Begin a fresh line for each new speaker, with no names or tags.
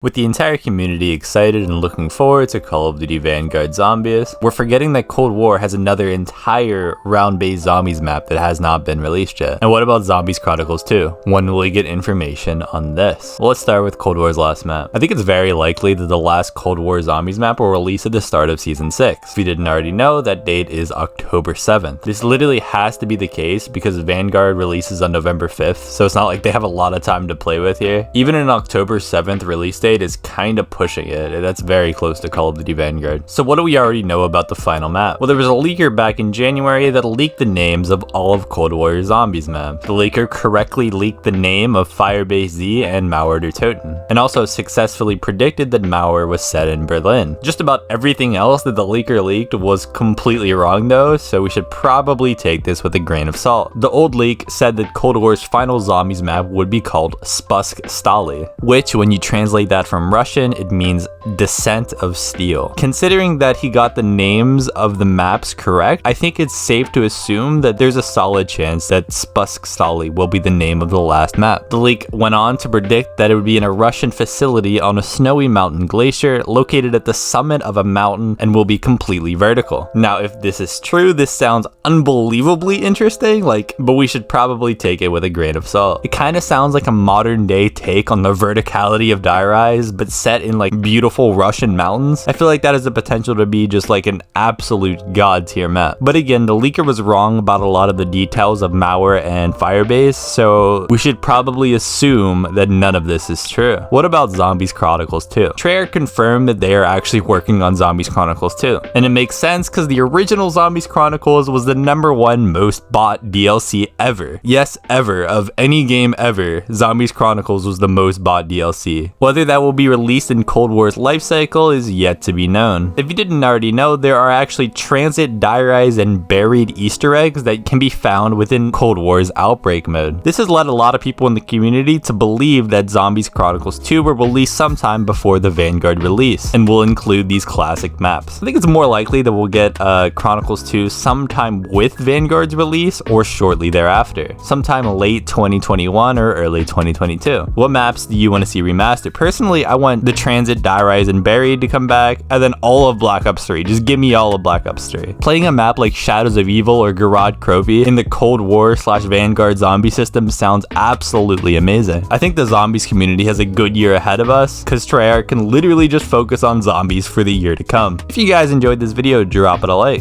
With the entire community excited and looking forward to Call of Duty Vanguard Zombies, we're forgetting that Cold War has another entire round-based zombies map that has not been released yet. And what about Zombies Chronicles 2? When will we get information on this? Well, let's start with Cold War's last map. I think it's very likely that the last Cold War zombies map will release at the start of Season 6. If you didn't already know, that date is October 7th. This literally has to be the case because Vanguard releases on November 5th, so it's not like they have a lot of time to play with here. Even an October 7th release date is kind of pushing it. That's very close to Call of Duty Vanguard. So what do we already know about the final map? Well, there was a leaker back in January that leaked the names of all of Cold War's zombies maps. The leaker correctly leaked the name of Firebase Z and Mauer der Toten, and also successfully predicted that Mauer was set in Berlin. Just about everything else that the leaker leaked was completely wrong though, so we should probably take this with a grain of salt. The old leak said that Cold War's final zombies map would be called SPUSK Stali, which when you translate that from Russian, it means Descent of Steel. Considering that he got the names of the maps correct, I think it's safe to assume that there's a solid chance that SPUSK Stali will be the name of the last map. The leak went on to predict that it would be in a Russian facility on a snowy mountain glacier located at the summit of a mountain and will be completely vertical. Now, if this is true, this sounds unbelievably interesting, but we should probably take it with a grain of salt. It kind of sounds like a modern day take on the verticality of Die Rise, but set in beautiful Russian mountains. I feel like that has the potential to be just an absolute god tier map. But again, the leaker was wrong about a lot of the details of Mauer and Firebase, so we should probably assume that none of this is true. What about Zombies Chronicles 2? Treyarch confirmed that they are actually working on Zombies Chronicles 2. And it makes sense because the original Zombies Chronicles was the #1 most bought DLC ever. Yes, ever. Of any game ever, Zombies Chronicles was the most bought DLC. Whether that will be released in Cold War's lifecycle is yet to be known. If you didn't already know, there are actually Tranzit, Die Rise, and buried Easter eggs that can be found within Cold War's Outbreak mode. This has led a lot of people in the community to believe that Zombies Chronicles 2 will release sometime before the Vanguard release, and will include these classic maps. I think it's more likely that we'll get Chronicles 2 sometime with Vanguard's release or shortly thereafter, sometime late 2021 or early 2022. What maps do you want to see remastered? Personally, I want the Transit, Die Rise, and Buried to come back, and then all of Black Ops 3. Just give me all of Black Ops 3. Playing a map like Shadows of Evil or Garad Krovi in the Cold War / Vanguard zombie system sounds absolutely amazing. I think the zombies community has a good year ahead of us, because Treyarch can literally just focus on zombies for the year to come. If you guys enjoyed this video, drop it a like.